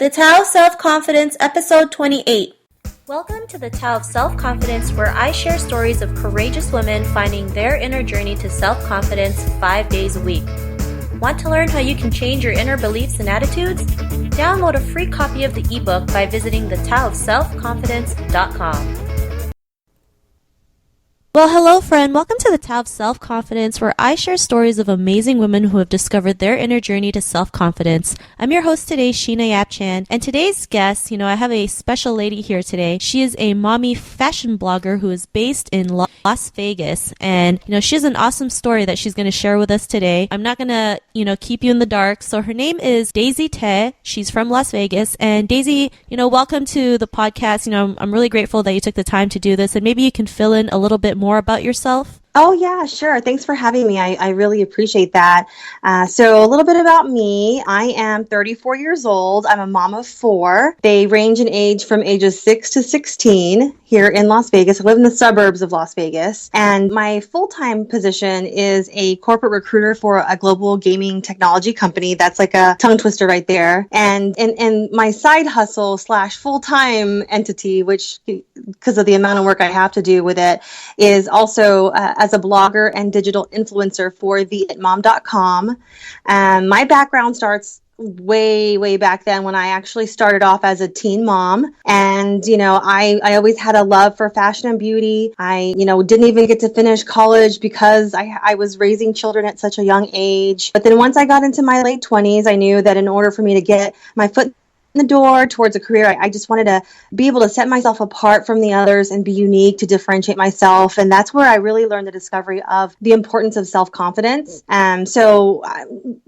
The Tao of Self-Confidence, Episode 28. Welcome to the Tao of Self-Confidence, where I share stories of courageous women finding their inner journey to self-confidence 5 days a week. Want to learn how you can change your inner beliefs and attitudes? Download a free copy of the ebook by visiting thetaoofselfconfidence.com. Well, hello friend. Welcome to the Tao of Self-Confidence, where I share stories of amazing women who have discovered their inner journey to self-confidence. I'm your host today, Sheena Yap-Chan, and today's guest, I have a special lady here today. She is a mommy fashion blogger who is based in Las Vegas, and, she has an awesome story that she's going to share with us today. I'm not going to, keep you in the dark. So her name is Daisy Te. She's from Las Vegas, and Daisy, welcome to the podcast. I'm really grateful that you took the time to do this, and maybe you can fill in a little bit more about yourself. Oh, yeah, sure. Thanks for having me. I really appreciate that. So a little bit about me. I am 34 years old. I'm a mom of 4. They range in age from ages 6 to 16 here in Las Vegas. I live in the suburbs of Las Vegas. And my full-time position is a corporate recruiter for a global gaming technology company. That's like a tongue twister right there. And my side hustle / full-time entity, which because of the amount of work I have to do with it, is also as a blogger and digital influencer for vietmom.com. My background starts way back then when I actually started off as a teen mom. And, I always had a love for fashion and beauty. I, didn't even get to finish college because I was raising children at such a young age. But then once I got into my late 20s, I knew that in order for me to get my foot in the door towards a career, I just wanted to be able to set myself apart from the others and be unique, to differentiate myself. And that's where I really learned the discovery of the importance of self-confidence. So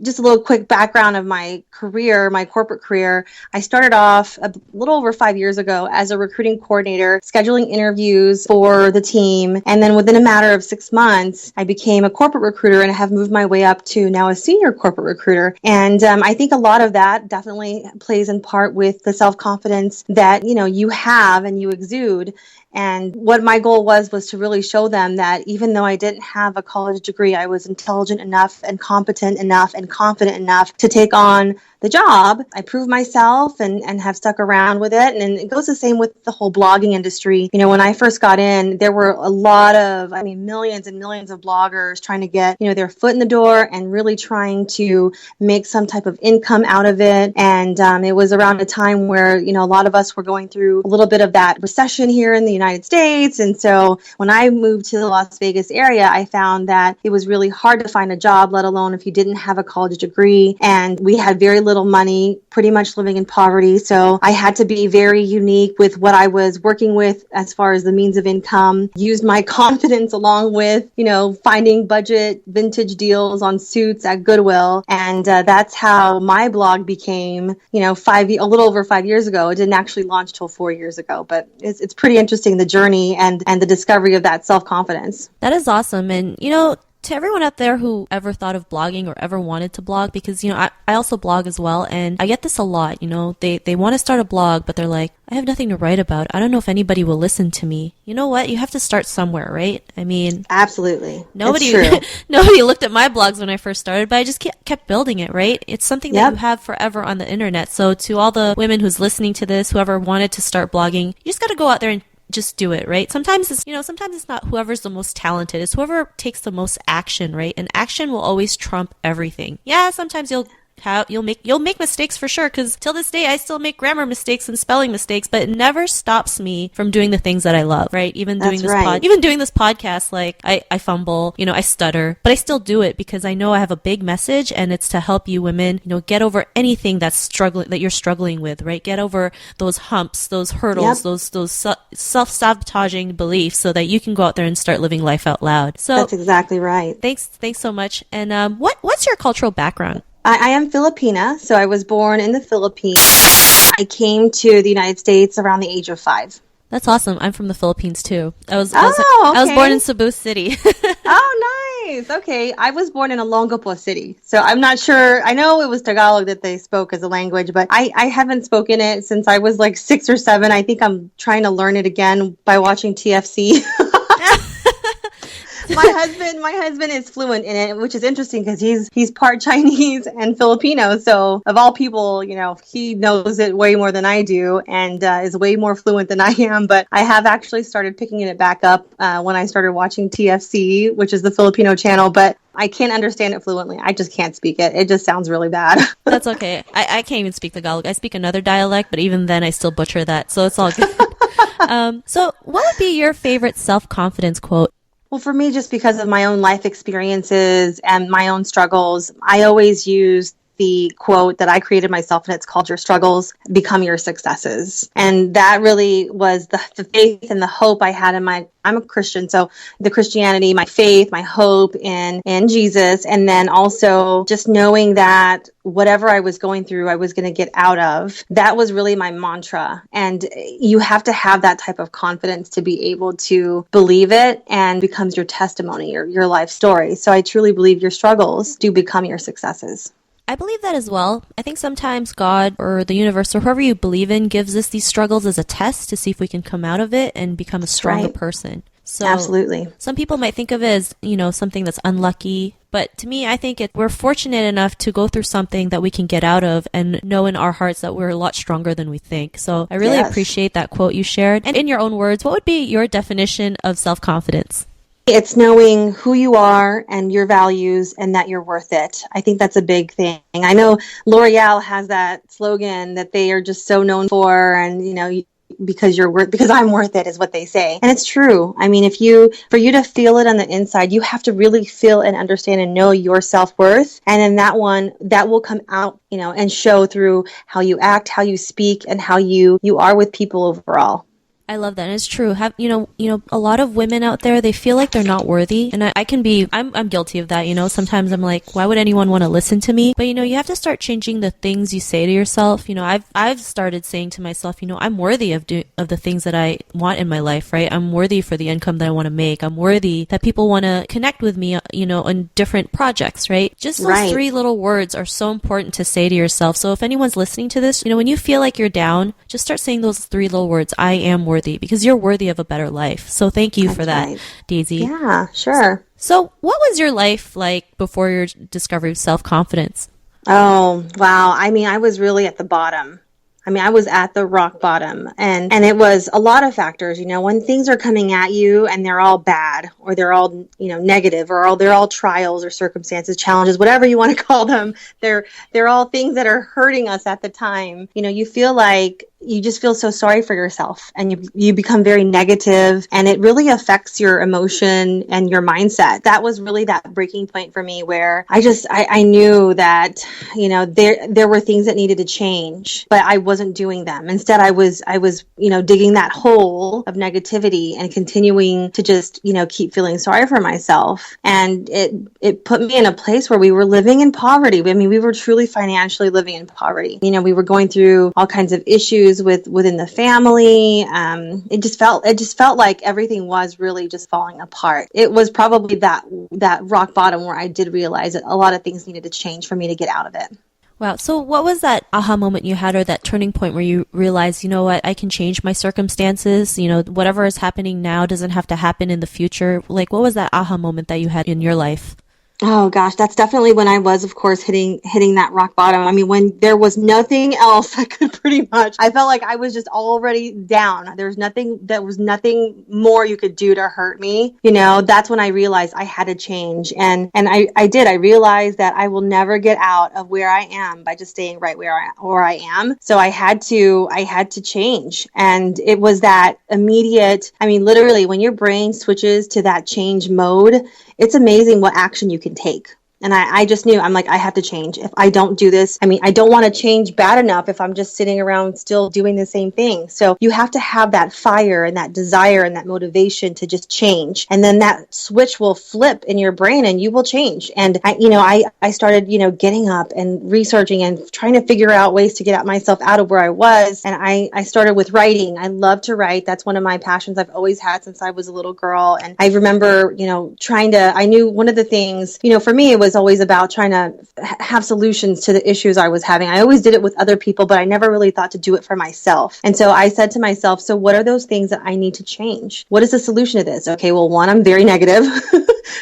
just a little quick background of my career, my corporate career. I started off a little over 5 years ago as a recruiting coordinator, scheduling interviews for the team. And then within a matter of 6 months, I became a corporate recruiter and have moved my way up to now a senior corporate recruiter. And I think a lot of that definitely plays in part with the self-confidence that, you have and you exude. And what my goal was to really show them that even though I didn't have a college degree, I was intelligent enough and competent enough and confident enough to take on the job. I proved myself and have stuck around with it. And it goes the same with the whole blogging industry. When I first got in, there were a lot of, millions and millions of bloggers trying to get, their foot in the door and really trying to make some type of income out of it. And it was around a time where, a lot of us were going through a little bit of that recession here in the United States. And so when I moved to the Las Vegas area, I found that it was really hard to find a job, let alone if you didn't have a college degree. And we had very little money, pretty much living in poverty. So I had to be very unique with what I was working with as far as the means of income, used my confidence along with, finding budget vintage deals on suits at Goodwill. And that's how my blog became, a little over 5 years ago. It didn't actually launch till 4 years ago, but it's pretty interesting, the journey and the discovery of that self-confidence. That is awesome. And, to everyone out there who ever thought of blogging or ever wanted to blog, because, I also blog as well, and I get this a lot, they want to start a blog, but they're like, I have nothing to write about. I don't know if anybody will listen to me. You know what? You have to start somewhere, right? Absolutely. Nobody looked at my blogs when I first started, but I just kept building it, right? It's something that you have forever on the internet. So to all the women who's listening to this, whoever wanted to start blogging, you just got to go out there and just do it, right? Sometimes it's not whoever's the most talented. It's whoever takes the most action, right? And action will always trump everything. Yeah, sometimes you'll make mistakes for sure, because till this day I still make grammar mistakes and spelling mistakes, but it never stops me from doing the things that I love, right? Even doing this podcast, like I fumble, I stutter, but I still do it because I know I have a big message, and it's to help you women, get over anything that you're struggling with, right? Get over those humps, those hurdles, those self-sabotaging beliefs, so that you can go out there and start living life out loud. So that's exactly right. Thanks so much. And what's your cultural background? I am Filipina, so I was born in the Philippines. I came to the United States around the age of 5. That's awesome. I'm from the Philippines too. I was born in Cebu City. Oh, nice. Okay. I was born in Olongapo City. So I'm not sure. I know it was Tagalog that they spoke as a language, but I haven't spoken it since I was like 6 or 7. I think I'm trying to learn it again by watching TFC. My husband is fluent in it, which is interesting because he's part Chinese and Filipino. So of all people, he knows it way more than I do, and is way more fluent than I am. But I have actually started picking it back up when I started watching TFC, which is the Filipino channel. But I can't understand it fluently. I just can't speak it. It just sounds really bad. That's okay. I can't even speak Tagalog. I speak another dialect, but even then I still butcher that. So it's all good. So what would be your favorite self-confidence quote? Well, for me, just because of my own life experiences and my own struggles, I always use the quote that I created myself, and it's called "Your struggles become your successes." And that really was the faith and the hope I had I'm a Christian, so the Christianity, my faith, my hope in Jesus, and then also just knowing that whatever I was going through, I was going to get out of. That was really my mantra. And you have to have that type of confidence to be able to believe it, and becomes your testimony, your life story. So I truly believe your struggles do become your successes. I believe that as well. I think sometimes God or the universe or whoever you believe in gives us these struggles as a test to see if we can come out of it and become a stronger person. So absolutely. Some people might think of it as, something that's unlucky. But to me, I think we're fortunate enough to go through something that we can get out of and know in our hearts that we're a lot stronger than we think. So I really appreciate that quote you shared. And in your own words, what would be your definition of self-confidence? It's knowing who you are and your values, and that you're worth it. I think that's a big thing. I know L'Oreal has that slogan that they are just so known for, and because I'm worth it is what they say. And it's true. I mean, for you to feel it on the inside, you have to really feel and understand and know your self-worth. And then that will come out, and show through how you act, how you speak, and how you are with people overall. I love that. And it's true. A lot of women out there, they feel like they're not worthy. And I'm guilty of that. Sometimes I'm like, why would anyone want to listen to me? But you have to start changing the things you say to yourself. I've started saying to myself, I'm worthy of the things that I want in my life, right? I'm worthy for the income that I want to make. I'm worthy that people want to connect with me, on different projects, right? Just those 3 little words are so important to say to yourself. So if anyone's listening to this, when you feel like you're down, just start saying those 3 little words. I am worthy. Because you're worthy of a better life. So thank you for that, Daisy. Yeah, sure. So what was your life like before your discovery of self-confidence? Oh, wow. I mean, I was really at the bottom. I was at the rock bottom, and it was a lot of factors. When things are coming at you and they're all bad, or they're all, negative, or they're all trials or circumstances, challenges, whatever you want to call them, they're all things that are hurting us at the time. You feel like you just feel so sorry for yourself, and you become very negative, and it really affects your emotion and your mindset. That was really that breaking point for me, where I knew that, there were things that needed to change, but I wasn't doing them. Instead, I was, digging that hole of negativity and continuing to just, keep feeling sorry for myself. And it put me in a place where we were living in poverty. We were truly financially living in poverty. We were going through all kinds of issues within the family. It just felt like everything was really just falling apart. It was probably that rock bottom where I did realize that a lot of things needed to change for me to get out of it. Wow. So what was that aha moment you had, or that turning point where you realized, what, I can change my circumstances, whatever is happening now doesn't have to happen in the future? Like, what was that aha moment that you had in your life? Oh gosh, that's definitely when I was, of course, hitting that rock bottom. When there was nothing else I could I felt like I was just already down. There was nothing more you could do to hurt me. That's when I realized I had to change. And I did. I realized that I will never get out of where I am by just staying right where I am. So I had to change. And it was that immediate, literally when your brain switches to that change mode, it's amazing what action you can take. And I just knew, I have to change. If I don't do this, I don't want to change bad enough if I'm just sitting around still doing the same thing. So you have to have that fire and that desire and that motivation to just change. And then that switch will flip in your brain and you will change. And I started, getting up and researching and trying to figure out ways to get myself out of where I was. And I started with writing. I love to write. That's one of my passions I've always had since I was a little girl. And I remember, I knew one of the things, for me, it was always about trying to have solutions to the issues I was having. I always did it with other people, but I never really thought to do it for myself. And so I said to myself, so what are those things that I need to change? What is the solution to this? Okay, well, one, I'm very negative.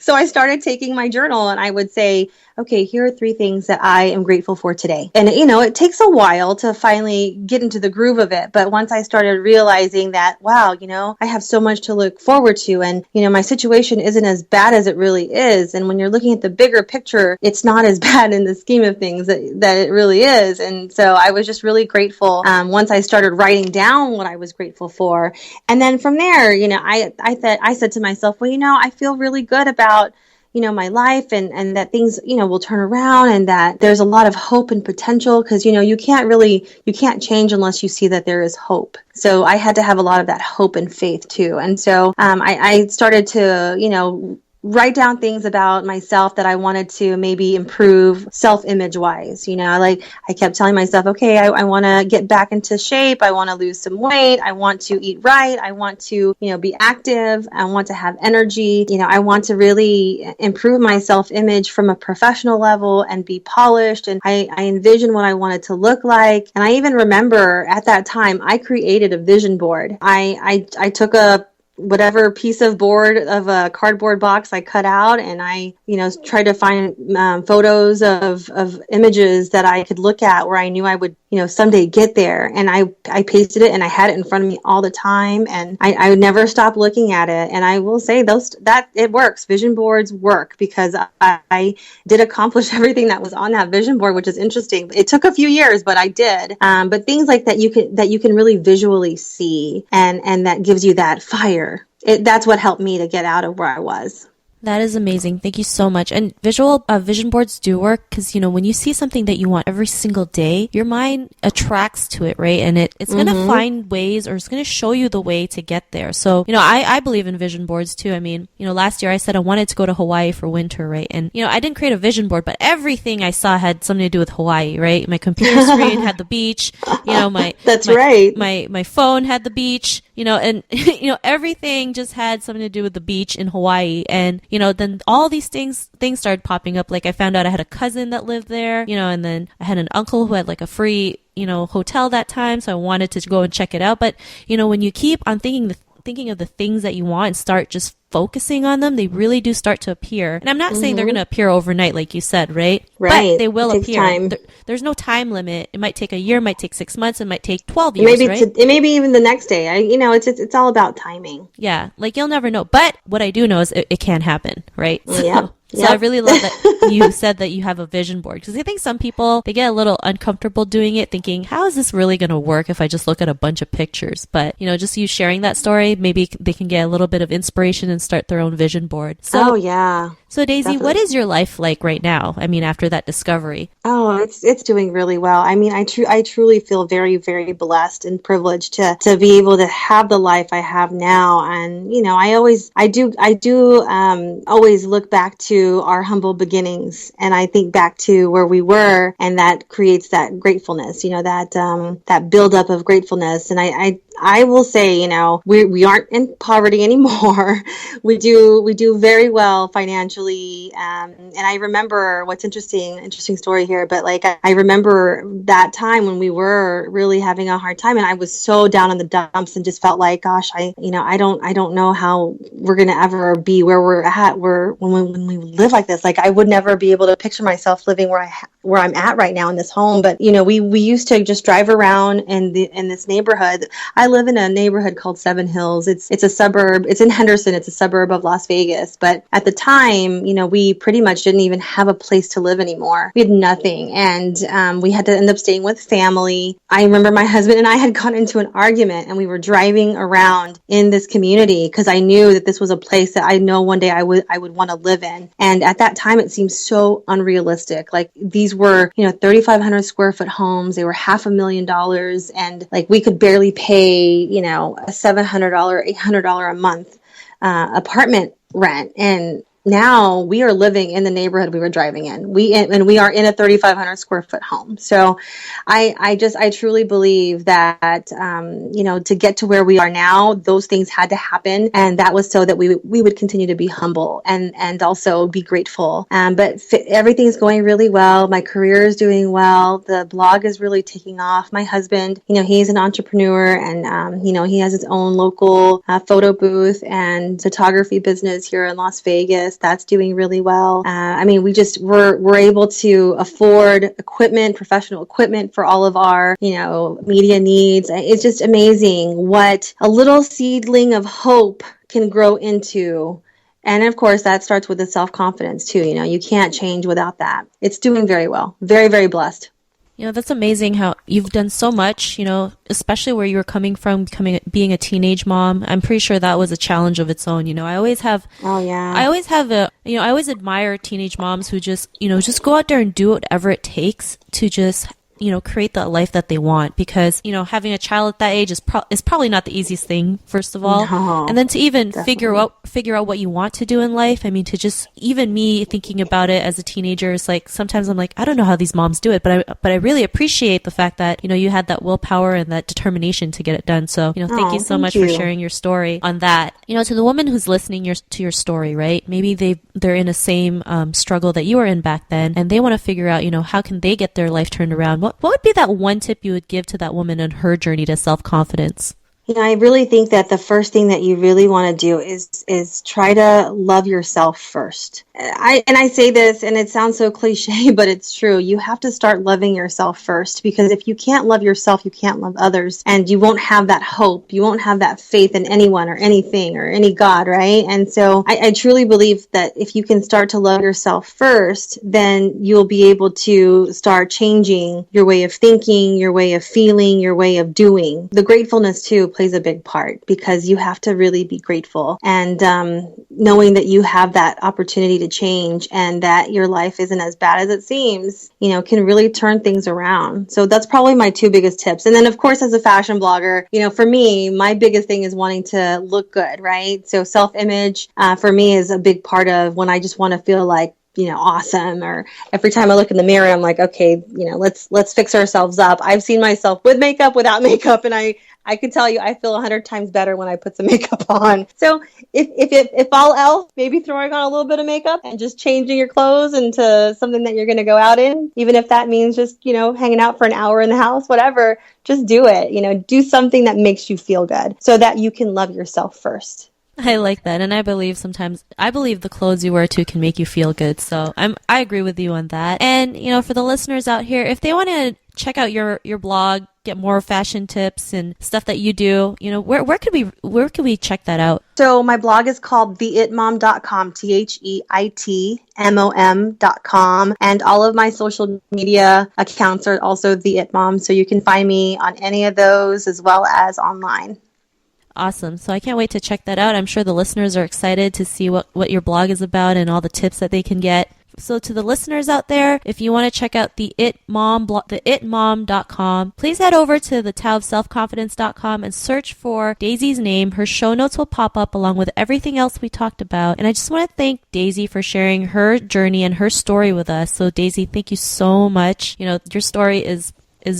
So I started taking my journal and I would say, okay, here are 3 things that I am grateful for today. And, it takes a while to finally get into the groove of it. But once I started realizing that, wow, I have so much to look forward to. And, my situation isn't as bad as it really is. And when you're looking at the bigger picture, it's not as bad in the scheme of things that it really is. And so I was just really grateful once I started writing down what I was grateful for. And then from there, I said to myself, well, I feel really good about my life and that things, will turn around and that there's a lot of hope and potential because, you can't change unless you see that there is hope. So I had to have a lot of that hope and faith too. And so I started to, write down things about myself that I wanted to maybe improve self-image wise. I kept telling myself, okay, I want to get back into shape. I want to lose some weight. I want to eat right. I want to, be active. I want to have energy. I want to really improve my self-image from a professional level and be polished. And I envisioned what I wanted to look like. And I even remember at that time, I created a vision board. I took whatever piece of board of a cardboard box I cut out, and I, tried to find photos of images that I could look at where I knew I would, someday get there. And I pasted it and I had it in front of me all the time, and I would never stop looking at it. And I will say that it works. Vision boards work because I did accomplish everything that was on that vision board, which is interesting. It took a few years, but I did. But things like that you can really visually see, and that gives you that fire. That's what helped me to get out of where I was. That is amazing. Thank you so much. And vision boards do work because, when you see something that you want every single day, your mind attracts to it, right? And it's going to find ways, or it's going to show you the way to get there. So, I believe in vision boards too. I mean, last year I said I wanted to go to Hawaii for winter, right? And, I didn't create a vision board, but everything I saw had something to do with Hawaii, right? My computer screen had the beach, my phone had the beach, and, everything just had something to do with the beach in Hawaii. And, then all these things started popping up. Like I found out I had a cousin that lived there, and then I had an uncle who had like a free, hotel that time. So I wanted to go and check it out. But, when you keep on thinking of the things that you want and start just focusing on them, they really do start to appear. And I'm not saying they're going to appear overnight, like you said, right? Right. But they will appear. There's no time limit. It might take a year, it might take 6 months, it might take 12 years, it may be even the next day. It's all about timing. Yeah. Like you'll never know. But what I do know is it can happen, right? Yeah. So I really love that you said that you have a vision board, because I think some people, they get a little uncomfortable doing it, thinking, how is this really going to work if I just look at a bunch of pictures? But, just you sharing that story, maybe they can get a little bit of inspiration and start their own vision board. So, oh, yeah. So Daisy, Definitely. What is your life like right now? I mean, after that discovery? Oh, it's doing really well. I mean, I truly feel very, very blessed and privileged to be able to have the life I have now. And, I do always look back to our humble beginnings, and I think back to where we were, and that creates that gratefulness, that buildup of gratefulness. And I will say, we aren't in poverty anymore. We do very well financially. And I remember what's interesting story here, but like, I remember that time when we were really having a hard time, and I was so down in the dumps and just felt like, gosh, I don't know how we're going to ever be where we're at, when we live like this. Like, I would never be able to picture myself living where I'm at right now in this home. But, we used to just drive around in this neighborhood. I live in a neighborhood called Seven Hills. It's a suburb. It's in Henderson. It's a suburb of Las Vegas. But at the time, we pretty much didn't even have a place to live anymore. We had nothing. And we had to end up staying with family. I remember my husband and I had gone into an argument, and we were driving around in this community because I knew that this was a place that I know one day I would want to live in. And at that time, it seemed so unrealistic. Like, these were, 3,500 square foot homes. They were $500,000. And like, we could barely pay, a $700, $800 a month apartment rent. And now we are living in the neighborhood we were driving in. We are in a 3,500 square foot home. So I truly believe that, to get to where we are now, those things had to happen. And that was so that we would continue to be humble and also be grateful. But everything's going really well. My career is doing well. The blog is really taking off. My husband, he's an entrepreneur, and, he has his own local photo booth and photography business here in Las Vegas. us. That's doing really well. I mean, we're able to afford equipment, professional equipment for all of our, media needs. It's just amazing what a little seedling of hope can grow into. And of course, that starts with the self-confidence too. You can't change without that. It's doing very well. Very, very blessed. That's amazing how you've done so much, especially where you were coming from, being a teenage mom. I'm pretty sure that was a challenge of its own. I always have I always admire teenage moms who just go out there and do whatever it takes to just create the life that they want, because, having a child at that age is probably not the easiest thing, first of all. No, and then to even definitely. figure out what you want to do in life. I mean, to just, even me thinking about it as a teenager, it's like, sometimes I'm like, I don't know how these moms do it, but I really appreciate the fact that, you had that willpower and that determination to get it done. So, thank you so much for sharing your story on that. To the woman who's listening to your story, right? Maybe they're in the same struggle that you were in back then, and they want to figure out, how can they get their life turned around? What would be that one tip you would give to that woman on her journey to self-confidence? I really think that the first thing that you really want to do is try to love yourself first. I say this, and it sounds so cliche, but it's true. You have to start loving yourself first, because if you can't love yourself, you can't love others, and you won't have that hope. You won't have that faith in anyone or anything or any God, right? And so I truly believe that if you can start to love yourself first, then you'll be able to start changing your way of thinking, your way of feeling, your way of doing. The gratefulness too plays a big part, because you have to really be grateful, and knowing that you have that opportunity to change and that your life isn't as bad as it seems, can really turn things around. So that's probably my two biggest tips. And then of course, as a fashion blogger, for me, my biggest thing is wanting to look good, right? So self-image for me is a big part of when I just want to feel like, awesome. Or every time I look in the mirror, I'm like, okay, let's fix ourselves up. I've seen myself with makeup, without makeup, and I can tell you, I feel 100 times better when I put some makeup on. So if all else, maybe throwing on a little bit of makeup and just changing your clothes into something that you're going to go out in, even if that means just, hanging out for an hour in the house, whatever, just do it. Do something that makes you feel good so that you can love yourself first. I like that, and I believe the clothes you wear too can make you feel good. So I agree with you on that. And for the listeners out here, if they want to check out your blog, get more fashion tips and stuff that you do, where could we check that out? So my blog is called theitmom.com, theitmom.com, and all of my social media accounts are also The It Mom, so you can find me on any of those as well as online. Awesome. So I can't wait to check that out. I'm sure the listeners are excited to see what your blog is about and all the tips that they can get. So to the listeners out there, if you want to check out the It Mom blog, theitmom.com, please head over to thetaoofselfconfidence.com and search for Daisy's name. Her show notes will pop up along with everything else we talked about. And I just want to thank Daisy for sharing her journey and her story with us. So Daisy, thank you so much. Your story is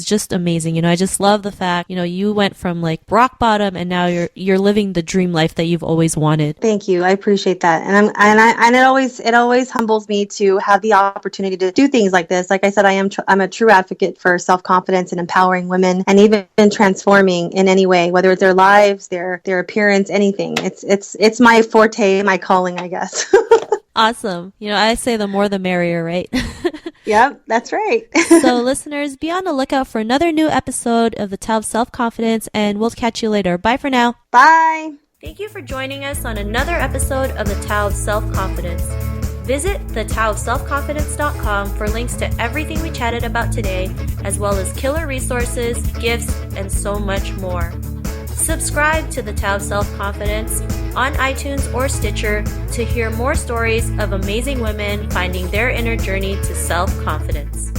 just amazing. I just love the fact, you went from like rock bottom and now you're living the dream life that you've always wanted. Thank you. I appreciate that. And it always humbles me to have the opportunity to do things like this. Like I said, I'm a true advocate for self-confidence and empowering women, and even transforming in any way, whether it's their lives, their appearance, anything. It's my forte, my calling, I guess. Awesome. I say the more the merrier, right? Yep, that's right. So listeners, be on the lookout for another new episode of the Tao of Self-Confidence, and we'll catch you later. Bye for now. Bye. Thank you for joining us on another episode of the Tao of Self-Confidence. Visit thetaoofselfconfidence.com for links to everything we chatted about today, as well as killer resources, gifts, and so much more. Subscribe to the Tao of Self-Confidence on iTunes or Stitcher to hear more stories of amazing women finding their inner journey to self-confidence.